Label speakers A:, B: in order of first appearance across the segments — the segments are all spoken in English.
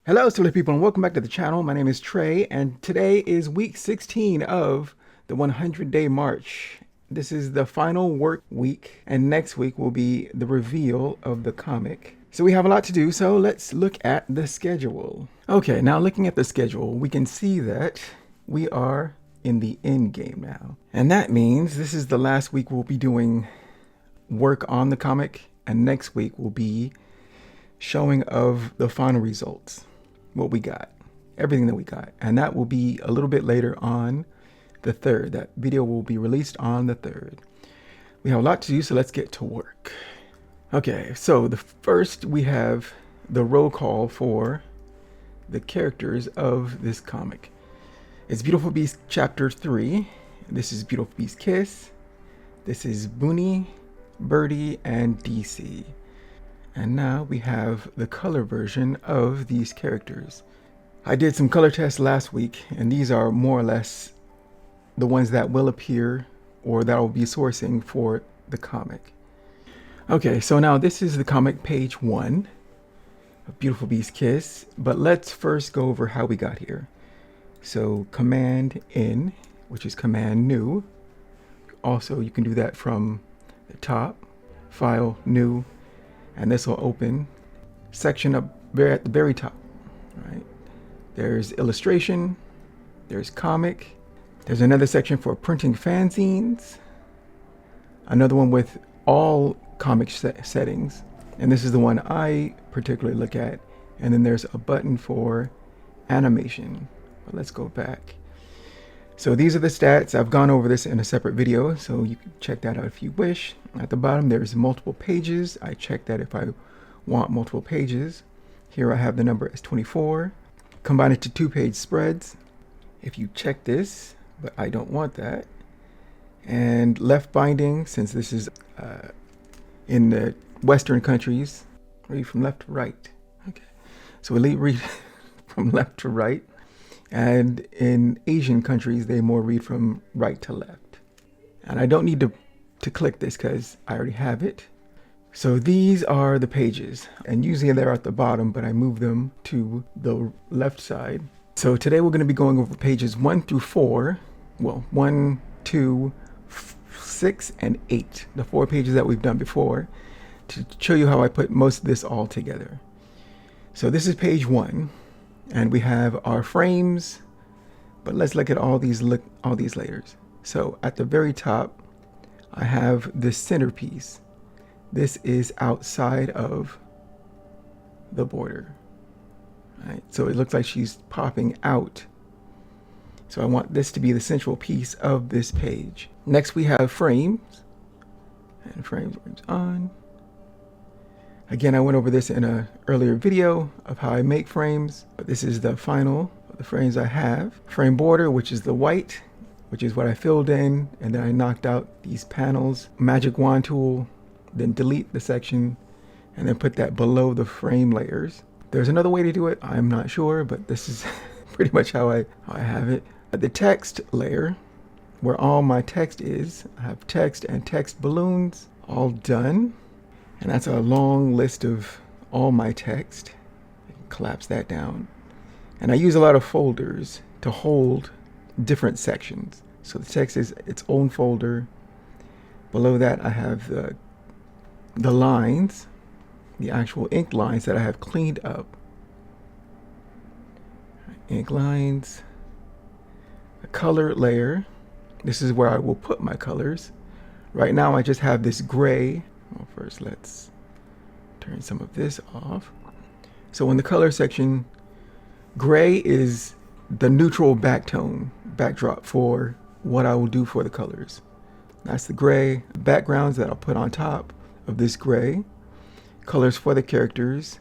A: Hello, silly people, and welcome back to the channel. My name is Trey, and today is week 16 of the 100-day march. This is the final work week, and next week will be the reveal of the comic. So we have a lot to do, so let's look at the schedule. Okay, now looking at the schedule, we can see that we are in the end game now. And that means this is the last week we'll be doing work on the comic, and next week will be showing of the final results. What we got, everything that we got, and that will be a little bit later on the 3rd. That video will be released on the 3rd. We have a lot to do, so let's get to work. Okay, so the first we have the roll call for the characters of this comic. It's Beautiful Beast chapter 3. This is Beautiful Beast Kiss. This is Booney, Birdie, and DC. And now we have the color version of these characters. I did some color tests last week, and these are more or less the ones that will appear or that will be sourcing for the comic. Okay, so now this is the comic page 1 of Beautiful Beast Kiss, but let's first go over how we got here. So Command N, which is Command New. Also, you can do that from the top, File, New, and this will open section up at the very top, right? There's illustration, there's comic, there's another section for printing fanzines, another one with all comic settings, and this is the one I particularly look at, and then there's a button for animation. But let's go back. So these are the stats. I've gone over this in a separate video, so you can check that out if you wish. At the bottom, there's multiple pages. I check that if I want multiple pages. Here I have the number as 24. Combine it to 2-page spreads. If you check this, but I don't want that. And left binding, since this is in the Western countries, read from left to right. Okay, so we read from left to right. And in Asian countries, they more read from right to left. And I don't need to click this because I already have it. So these are the pages, and usually they're at the bottom, but I move them to the left side. So today we're going to be going over pages 1 through 4. Well, 1, 2, 6, and 8. The 4 pages that we've done before, to show you how I put most of this all together. So this is page 1. And we have our frames, but let's look at all these layers. So at the very top, I have the centerpiece. This is outside of the border. Right? So it looks like she's popping out. So I want this to be the central piece of this page. Next we have frames, and frames on. Again, I went over this in an earlier video of how I make frames, but this is the final of the frames I have. Frame border, which is the white, which is what I filled in, and then I knocked out these panels. Magic wand tool, then delete the section, and then put that below the frame layers. There's another way to do it, I'm not sure, but this is pretty much how I have it. The text layer, where all my text is, I have text and text balloons all done. And that's a long list of all my text. Collapse that down. And I use a lot of folders to hold different sections. So the text is its own folder. Below that I have the lines, the actual ink lines that I have cleaned up. Ink lines. The color layer. This is where I will put my colors. Right now I just have this gray. Well, first let's turn some of this off. So in the color section, gray is the neutral backdrop for what I will do for the colors. That's the gray backgrounds that I'll put on top of this gray. Colors for the characters.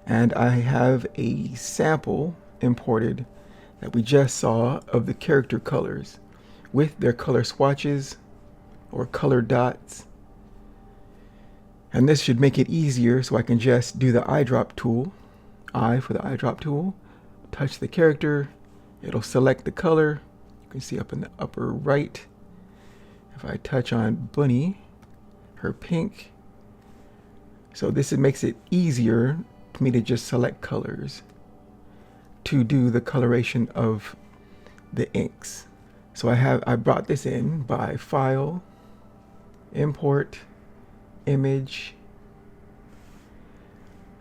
A: And I have a sample imported that we just saw of the character colors with their color swatches or color dots. And this should make it easier, so I can just do the eyedrop tool, I for the eyedrop tool, touch the character, it'll select the color. You can see up in the upper right. If I touch on Bunny, her pink. So this makes it easier me to just select colors to do the coloration of the inks. So I brought this in by File, Import, Image.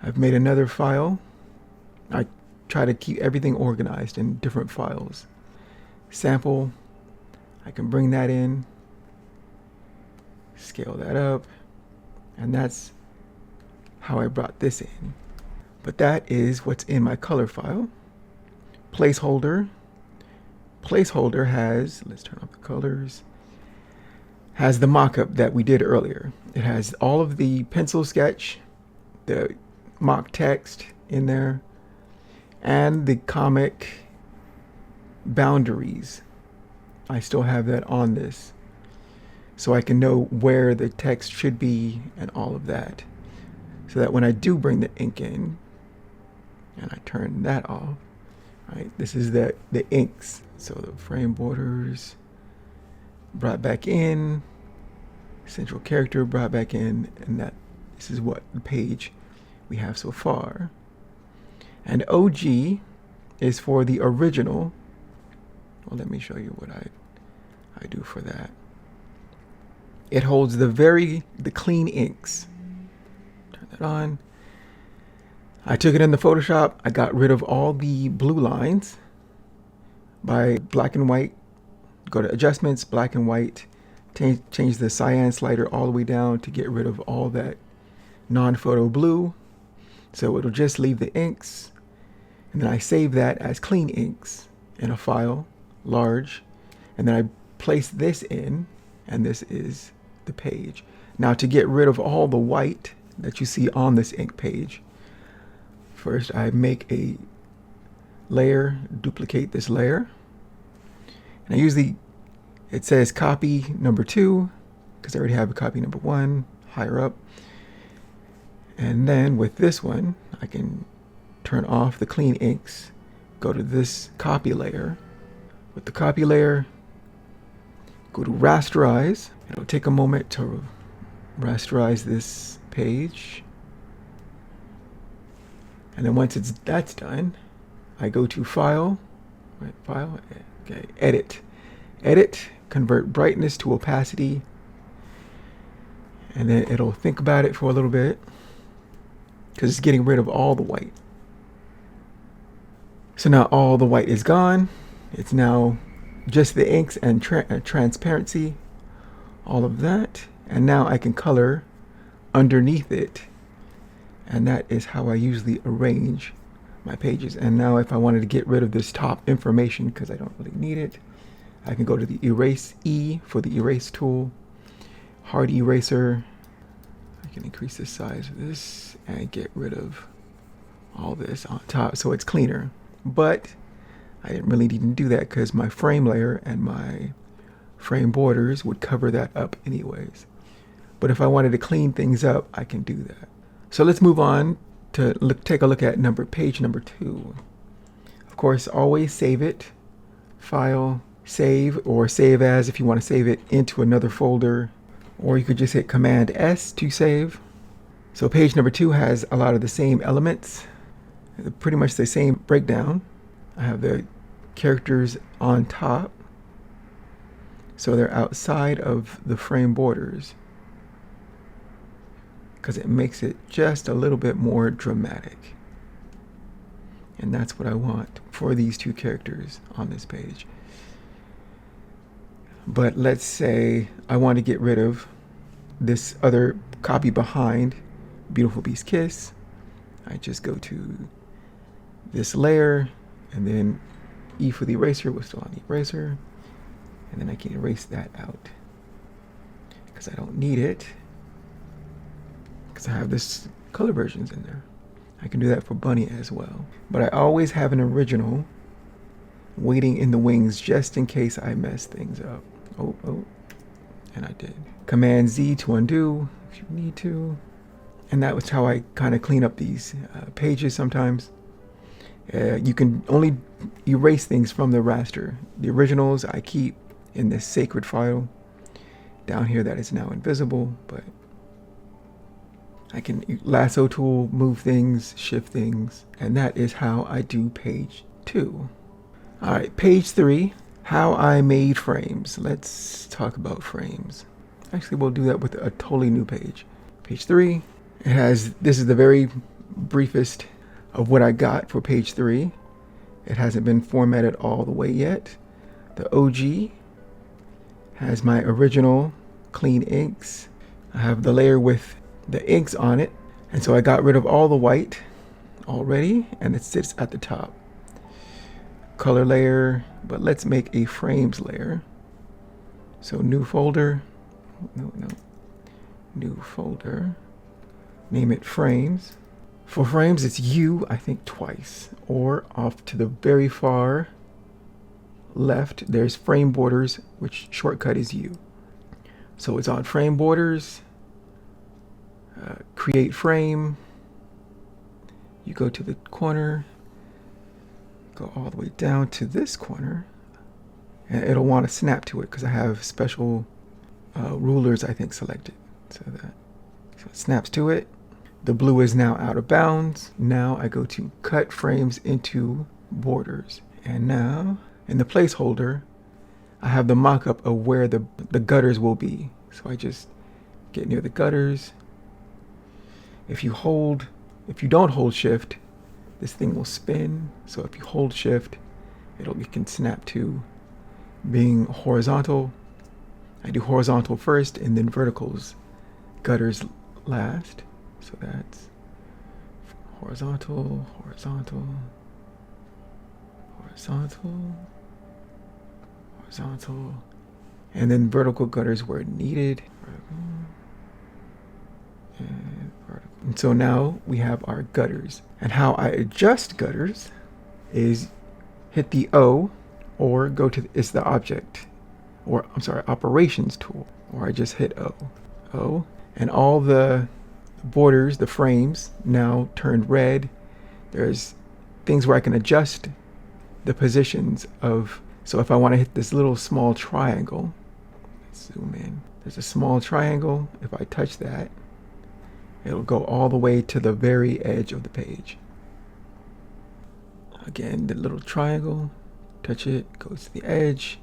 A: I've made another file. I try to keep everything organized in different files. Sample, I can bring that in, scale that up, and that's how I brought this in. But that is what's in my color file. Placeholder. Placeholder has, let's turn off the colors, has the mock-up that we did earlier. It has all of the pencil sketch, the mock text in there, and the comic boundaries. I still have that on this, so I can know where the text should be and all of that, so that when I do bring the ink in and I turn that off, right, this is the inks. So the frame borders brought back in, central character brought back in, and that this is what the page we have so far. And OG is for the original. Well, let me show you what I do for that. It holds the clean inks. Turn that on. I took it in the Photoshop. I got rid of all the blue lines by black and white. Go to adjustments, black and white, change the cyan slider all the way down to get rid of all that non-photo blue. So it'll just leave the inks, and then I save that as clean inks in a file, large, and then I place this in, and this is the page. Now to get rid of all the white that you see on this ink page, first I make a layer, duplicate this layer, and I use it says copy number 2 because I already have a copy number 1 higher up. And then with this one, I can turn off the clean inks, go to this copy layer. With the copy layer, go to rasterize. It'll take a moment to rasterize this page. And then once that's done, I go to File, right, File, okay, Edit. Edit, convert brightness to opacity. And then it'll think about it for a little bit, because it's getting rid of all the white. So now all the white is gone. It's now just the inks and transparency, all of that. And now I can color underneath it. And that is how I usually arrange my pages. And now if I wanted to get rid of this top information because I don't really need it, I can go to the Erase E for the Erase tool, Hard Eraser. I can increase the size of this and get rid of all this on top so it's cleaner. But I didn't really need to do that because my frame layer and my frame borders would cover that up anyways. But if I wanted to clean things up, I can do that. So let's move on to take a look at page number 2. Of course, always save it, File, Save, or Save As if you want to save it into another folder, or you could just hit Command S to save. So page number 2 has a lot of the same elements, pretty much the same breakdown. I have the characters on top, so they're outside of the frame borders, because it makes it just a little bit more dramatic. And that's what I want for these two characters on this page. But let's say I want to get rid of this other copy behind Beautiful Beast Kiss. I just go to this layer, and then E for the eraser, we're still on the eraser, and then I can erase that out because I don't need it, because I have this color versions in there. I can do that for Bunny as well. But I always have an original waiting in the wings just in case I mess things up. Oh, and I did. Command Z to undo if you need to. And that was how I kind of clean up these pages sometimes. You can only erase things from the raster. The originals I keep in this sacred file down here that is now invisible, but I can lasso tool, move things, shift things, and that is how I do page 2. All right, page 3, how I made frames. Let's talk about frames. Actually, we'll do that with a totally new page. Page 3, this is the very briefest of what I got for page 3. It hasn't been formatted all the way yet. The OG has my original clean inks. I have the layer with the inks on it, and so I got rid of all the white already, and it sits at the top. Color layer, but let's make a frames layer. So new folder, new folder, name it frames. For frames, it's U, I think twice, or off to the very far left, there's frame borders, which shortcut is U. So it's on frame borders, create frame, you go to the corner, go all the way down to this corner, and it'll want to snap to it because I have special rulers, I think, selected. So it snaps to it. The blue is now out of bounds. Now I go to cut frames into borders. And now in the placeholder, I have the mock-up of where the gutters will be. So I just get near the gutters. If you don't hold shift, this thing will spin. So if you hold shift, it can snap to being horizontal. I do horizontal first and then verticals, gutters last. So that's horizontal, horizontal, horizontal, horizontal, and then vertical gutters where needed. And so now we have our gutters. And how I adjust gutters is hit the O, or go to, it's the object, or I'm sorry, operations tool, or I just hit O, and all the borders, the frames, now turned red. There's things where I can adjust the positions of, so if I want to hit this little small triangle, let's zoom in, there's a small triangle. If I touch that, it'll go all the way to the very edge of the page. Again, the little triangle, touch it, goes to the edge.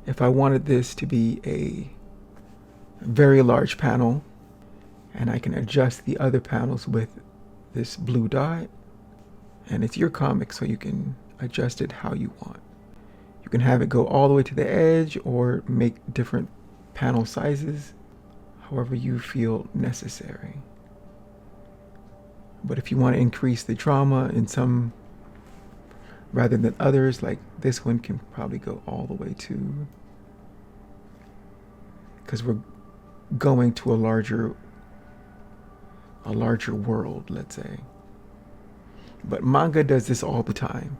A: If I wanted this to be a very large panel, and I can adjust the other panels with this blue dot, and it's your comic, so you can adjust it how you want. You can have it go all the way to the edge or make different panel sizes, however you feel necessary. But if you want to increase the drama in some rather than others, like this one can probably go all the way to, because we're going to a larger world, let's say. But manga does this all the time,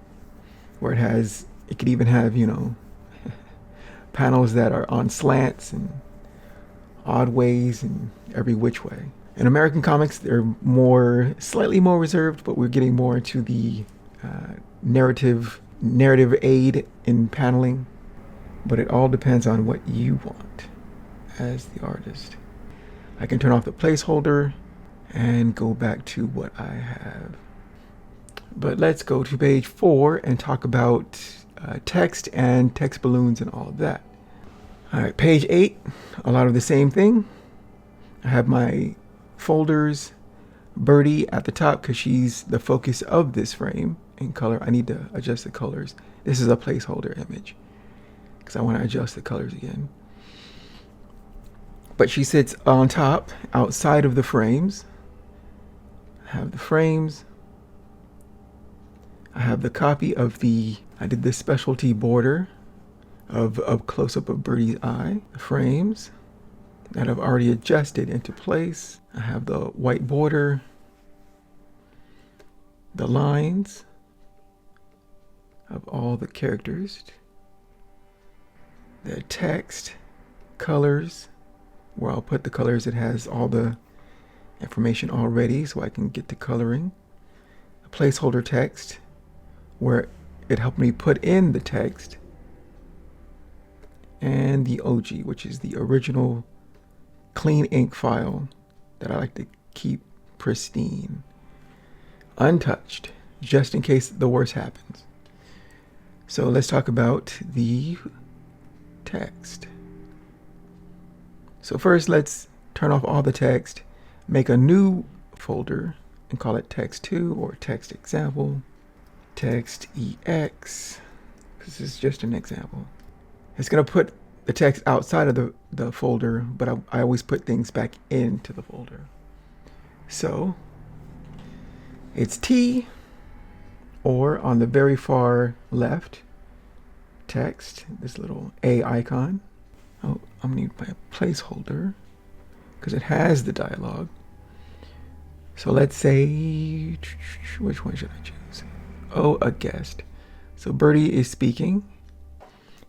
A: where it could even have, panels that are on slants and odd ways and every which way. In American comics, they're slightly more reserved, but we're getting more into the narrative aid in paneling. But it all depends on what you want as the artist. I can turn off the placeholder and go back to what I have. But let's go to page 4 and talk about text and text balloons and all of that. All right, page 8, a lot of the same thing. I have my folders, Birdie at the top because she's the focus of this frame in color. I need to adjust the colors. This is a placeholder image because I want to adjust the colors again. But she sits on top, outside of the frames. I have the frames. I have the copy of I did this specialty border of close-up of Birdie's eye. The frames that I've already adjusted into place. I have the white border, the lines of all the characters, the text, colors, where I'll put the colors. It has all the information already so I can get to coloring. A placeholder text where it helped me put in the text, and the OG, which is the original clean ink file that I like to keep pristine, untouched, just in case the worst happens. So let's talk about the text. So first, let's turn off all the text, make a new folder and call it text2 or text example, text ex. This is just an example. It's going to put the text outside of the folder, but I always put things back into the folder. So it's T, or on the very far left, text, this little A icon. Oh, I'm going to need my placeholder because it has the dialogue. So let's say, which one should I choose? Oh, a guest. So Birdie is speaking.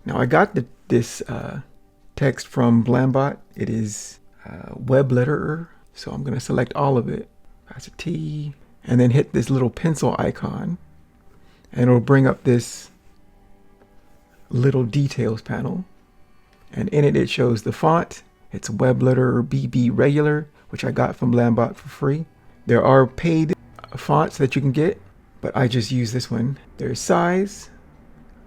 A: Now I got this text from Blambot. It is web letterer. So I'm going to select all of it. Press a T and then hit this little pencil icon. And it'll bring up this little details panel. And in it, it shows the font. It's web letterer BB regular, which I got from Blambot for free. There are paid fonts that you can get, but I just use this one. There's size.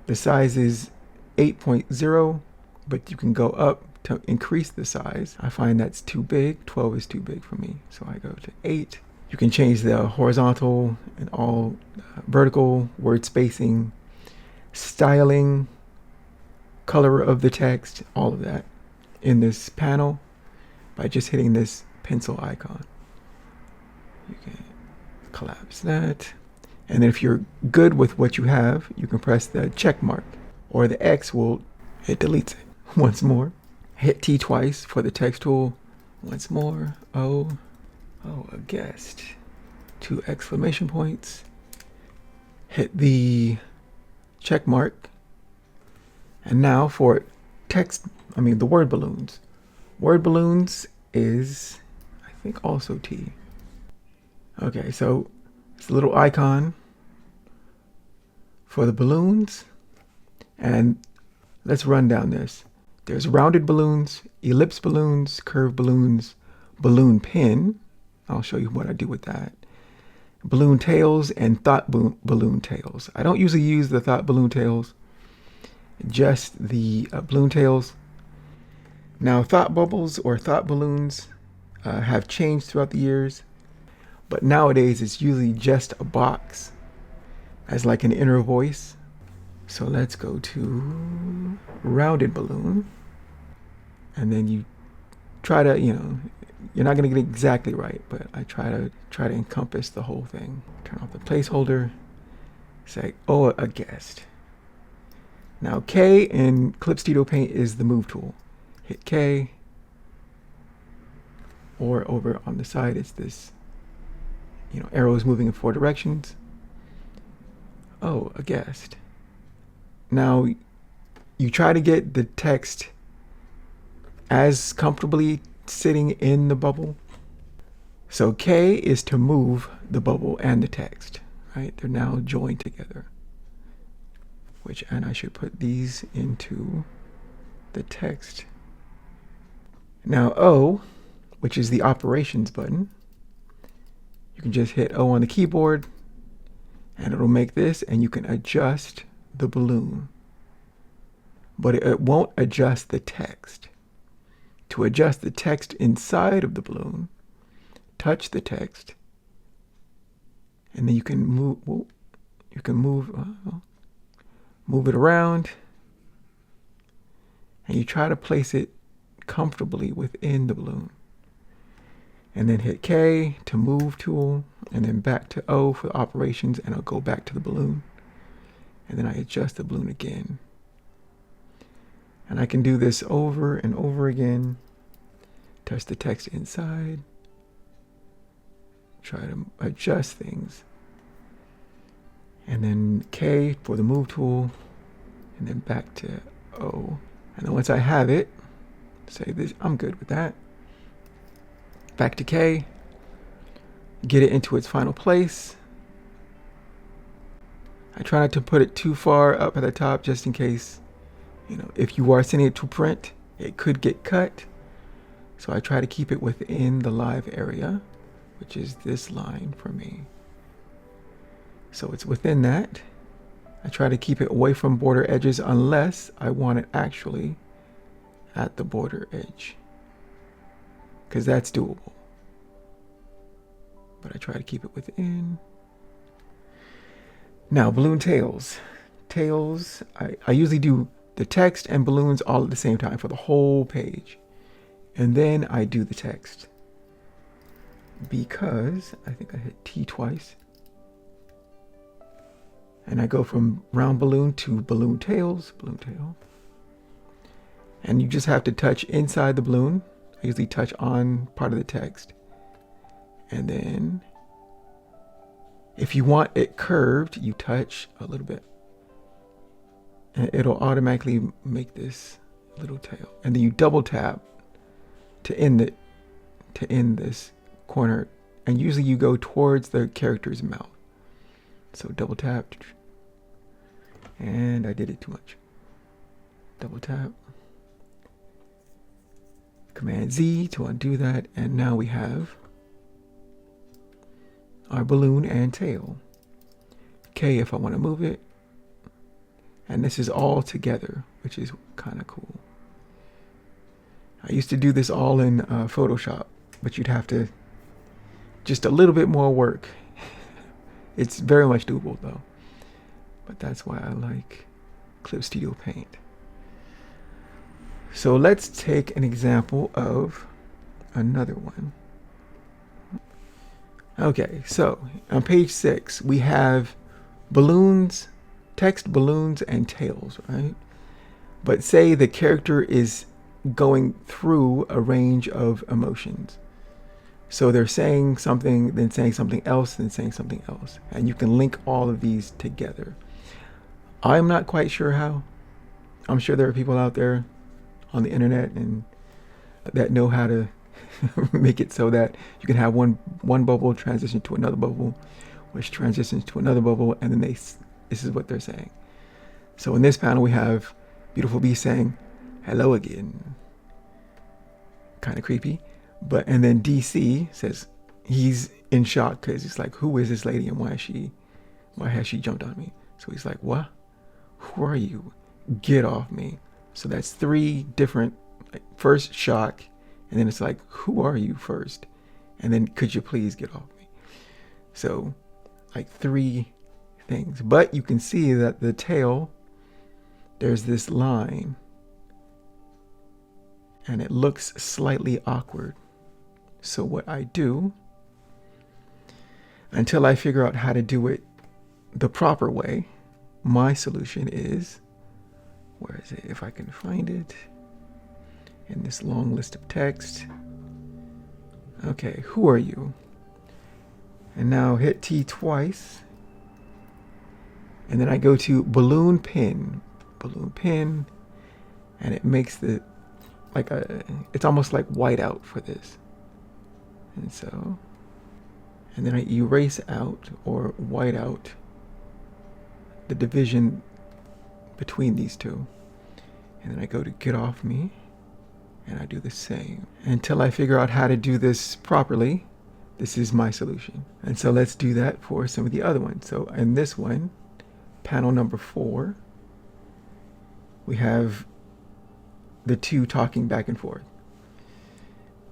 A: The size is 8.0, but you can go up to increase the size. I find that's too big. 12 is too big for me, so I go to 8. You can change the horizontal and all vertical, word spacing, styling, color of the text, all of that in this panel by just hitting this pencil icon. You can collapse that. And then if you're good with what you have, you can press the check mark, or the X it deletes it. Once more, hit T twice for the text tool. Once more, oh, a guest. 2 exclamation points. Hit the check mark. And now for the word balloons. Word balloons is, I think, also T. Okay, so it's a little icon for the balloons. And let's run down this. There's rounded balloons, ellipse balloons, curved balloons, balloon pin. I'll show you what I do with that. Balloon tails and thought balloon tails. I don't usually use the thought balloon tails, just the balloon tails. Now, thought bubbles or thought balloons have changed throughout the years, but nowadays it's usually just a box as like an inner voice. So let's go to rounded balloon, and then you try to, you're not going to get it exactly right, but I try to encompass the whole thing. Turn off the placeholder, say, oh, a guest. Now K in Clip Studio Paint is the move tool. Hit K, or over on the side it's this, arrows moving in 4 directions. Oh, a guest. Now you try to get the text as comfortably sitting in the bubble. So K is to move the bubble and the text, right? They're now joined together. And I should put these into the text. Now O, which is the operations button, you can just hit O on the keyboard and it'll make this, and you can adjust the balloon, but it won't adjust the text. To adjust the text inside of the balloon, touch the text, and then you can move it around, and you try to place it comfortably within the balloon. And then hit K to move tool, and then back to O for the operations, and I'll go back to the balloon. And then I adjust the balloon again. And I can do this over and over again. Touch the text inside. Try to adjust things. And then K for the move tool, and then back to O. And then once I have it, say this, I'm good with that. Back to K, get it into its final place. I try not to put it too far up at the top, just in case, if you are sending it to print, it could get cut. So I try to keep it within the live area. which is this line for me. So it's within that. I try to keep it away from border edges unless I want it actually at the border edge, because that's doable. But I try to keep it within. Now, balloon tails. Tails, I usually do the text and balloons all at the same time for the whole page. And then I do the text, because I think I hit T twice. And I go from round balloon to balloon tails, balloon tail. And you just have to touch inside the balloon. I usually touch on part of the text. And then if you want it curved, you touch a little bit. And it'll automatically make this little tail. And then you double tap to end it, to end this corner. And usually you go towards the character's mouth. So double tap. And I did it too much. Double tap. Command Z to undo that. And now we have our balloon and tail. K if I want to move it. And this is all together, which is kind of cool. I used to do this all in Photoshop, but you'd have to just a little bit more work. It's very much doable though. But that's why I like Clip Studio Paint. So let's take an example of another one. Okay, so on page 6, we have balloons, text, balloons, and tails, right? But say the character is going through a range of emotions. So they're saying something, then saying something else, then saying something else. And you can link all of these together. I'm not quite sure how. I'm sure there are people out there on the internet and that know how to make it so that you can have one bubble transition to another bubble, which transitions to another bubble, and then this is what they're saying. So in this panel we have Beautiful Beast saying hello again. Kind of creepy. And then DC says he's in shock because he's like, who is this lady and why has she jumped on me? So he's like, what? Who are you? Get off me. So that's 3 different, like, first shock, and then it's like, who are you first? And then could you please get off me? So like 3 things. But you can see that the tail, there's this line and it looks slightly awkward. So what I do, until I figure out how to do it the proper way, my solution is, where is it? If I can find it in this long list of text. Okay, who are you? And now hit T twice. And then I go to balloon pin, and it makes the, like it's almost like whiteout for this. And so, and then I erase out or white out the division between these two. And then I go to get off me and I do the same until I figure out how to do this properly. This is my solution. And so let's do that for some of the other ones. So in this one, panel number 4, we have the 2 talking back and forth.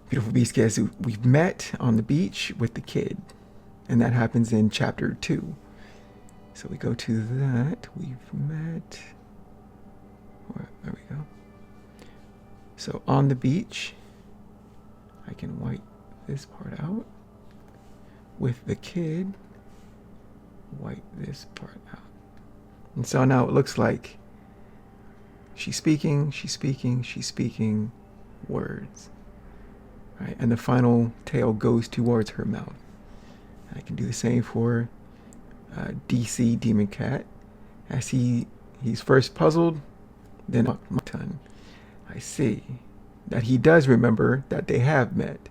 A: Beautiful Beast says we've met on the beach with the kid, and that happens in chapter 2. So we go to that. We've met. There we go. So on the beach, I can white this part out. With the kid, white this part out. And so now it looks like she's speaking words. Right? And the final tail goes towards her mouth. And I can do the same for DC Demon Cat. As he's first puzzled, then my tongue. I see that he does remember that they have met,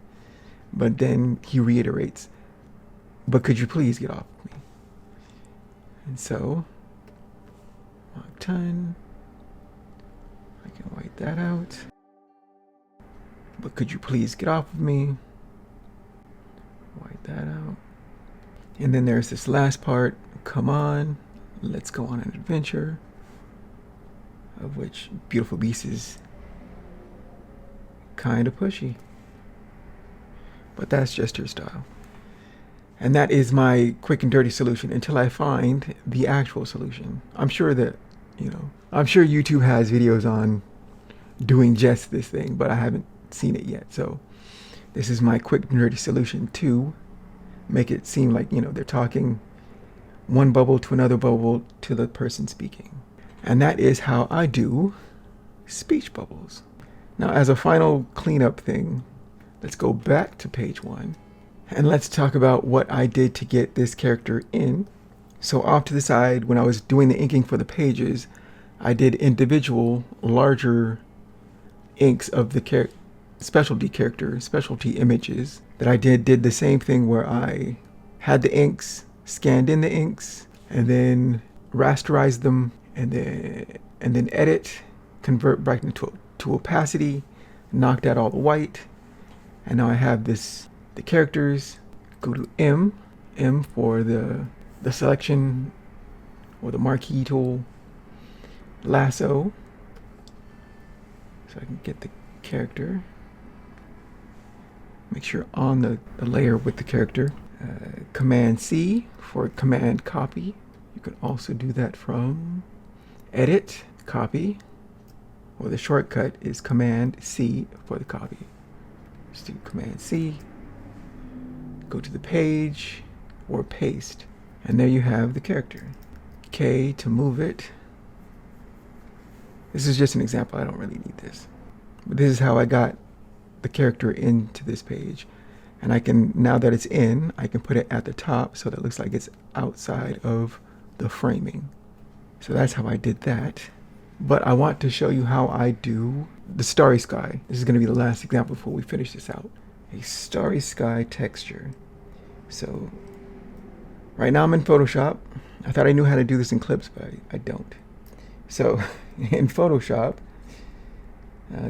A: but then he reiterates, but could you please get off of me? And so, Mach 10, I can white that out. But could you please get off of me? White that out. And then there's this last part. Come on, let's go on an adventure. Of which Beautiful Beast is kind of pushy. But that's just her style. And that is my quick and dirty solution until I find the actual solution. I'm sure that, I'm sure YouTube has videos on doing just this thing, but I haven't seen it yet. So this is my quick and dirty solution to make it seem like, they're talking one bubble to another bubble to the person speaking. And that is how I do speech bubbles. Now, as a final cleanup thing, let's go back to page 1. And let's talk about what I did to get this character in. So off to the side, when I was doing the inking for the pages, I did individual larger inks of the specialty images that I did the same thing where I had the inks, scanned in the inks, and then rasterized them, and then edit, convert back into to opacity, knocked out all the white, and now I have the characters. Go to M for the selection or the marquee tool, lasso, so I can get the character. Make sure on the layer with the character. Command C for command copy. You can also do that from edit, copy, or the shortcut is command C for the copy. Just do command C, go to the page, or paste, and there you have the character. K to move it. This is just an example, I don't really need this. But this is how I got the character into this page. And I can, now that it's in, I can put it at the top so that it looks like it's outside of the framing. So that's how I did that. But I want to show you how I do the Starry Sky. This is going to be the last example before we finish this out. A Starry Sky texture. So right now I'm in Photoshop. I thought I knew how to do this in Clips, but I don't. So in Photoshop,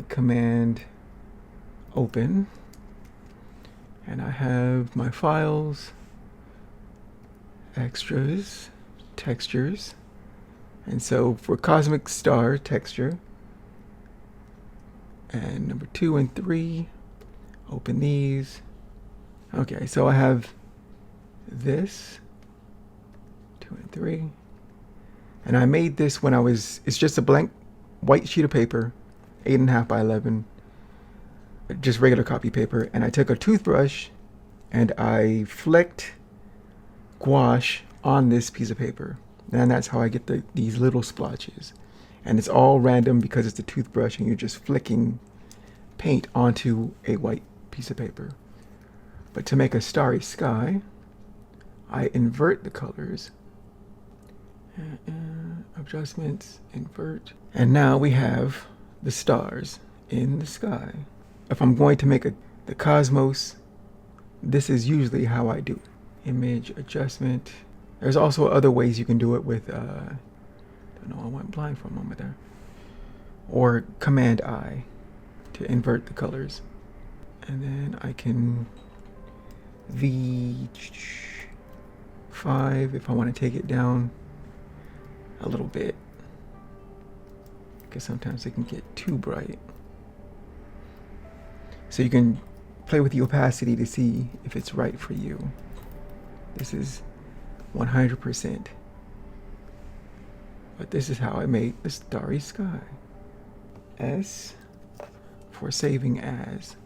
A: command open, and I have my files, extras, textures. And so for Cosmic Star texture, and number 2 and 3, open these. Okay, so I have this, 2 and 3. And I made this when it's just a blank white sheet of paper, 8.5 by 11, just regular copy paper. And I took a toothbrush and I flicked gouache on this piece of paper. And that's how I get these little splotches. And it's all random because it's a toothbrush and you're just flicking paint onto a white piece of paper. But to make a starry sky, I invert the colors. Adjustments, invert. And now we have the stars in the sky. If I'm going to make the cosmos, this is usually how I do it. Image adjustment. There's also other ways you can do it with, don't know, I went blind for a moment there. Or Command I to invert the colors. And then I can V5 if I want to take it down a little bit, because sometimes it can get too bright. So you can play with the opacity to see if it's right for you. This is 100%. But this is how I made the Starry Sky. S for saving as.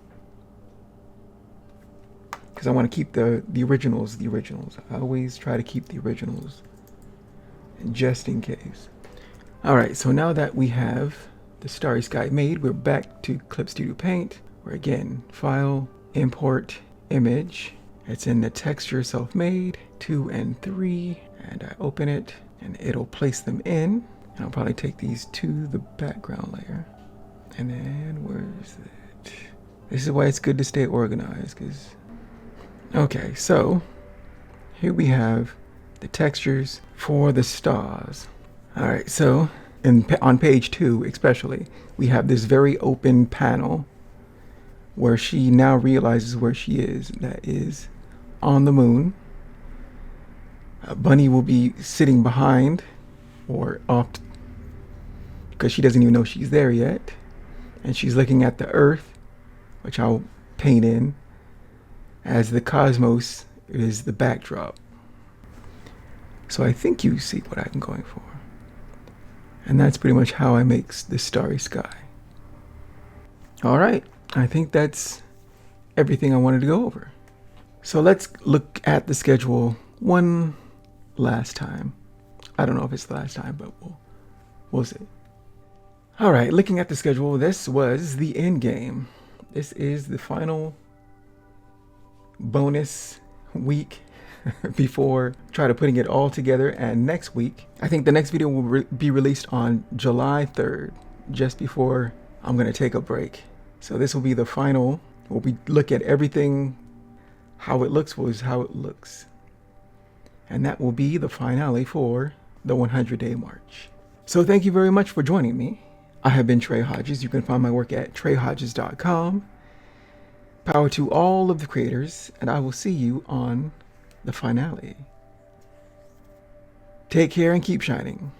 A: Because I want to keep the originals the originals. I always try to keep the originals just in case. Alright, so now that we have the Starry Sky made, we're back to Clip Studio Paint. Where again, File, Import, Image. It's in the Texture Self-Made, 2 and 3. And I open it, and it'll place them in. And I'll probably take these to the background layer. And then, where's it? This is why it's good to stay organized, because... Okay, so here we have the textures for the stars. Alright, so on page 2 especially, we have this very open panel where she now realizes where she is. That is on the moon. Bunny will be sitting behind or off because she doesn't even know she's there yet. And she's looking at the Earth, which I'll paint in, as the cosmos is the backdrop. So I think you see what I'm going for. And that's pretty much how I make the Starry Sky. All right, I think that's everything I wanted to go over. So let's look at the schedule one last time. I don't know if it's the last time, but we'll see. All right, looking at the schedule, this was the end game. This is the final bonus week before try to putting it all together. And next week, I think the next video will be released on July 3rd, just before I'm gonna take a break. So this will be the final. We'll look at everything, how it looks was how it looks. And that will be the finale for the 100-day march. So thank you very much for joining me. I have been Trey Hodges. You can find my work at treyhodges.com. Power to all of the creators, and I will see you on the finale. Take care and keep shining.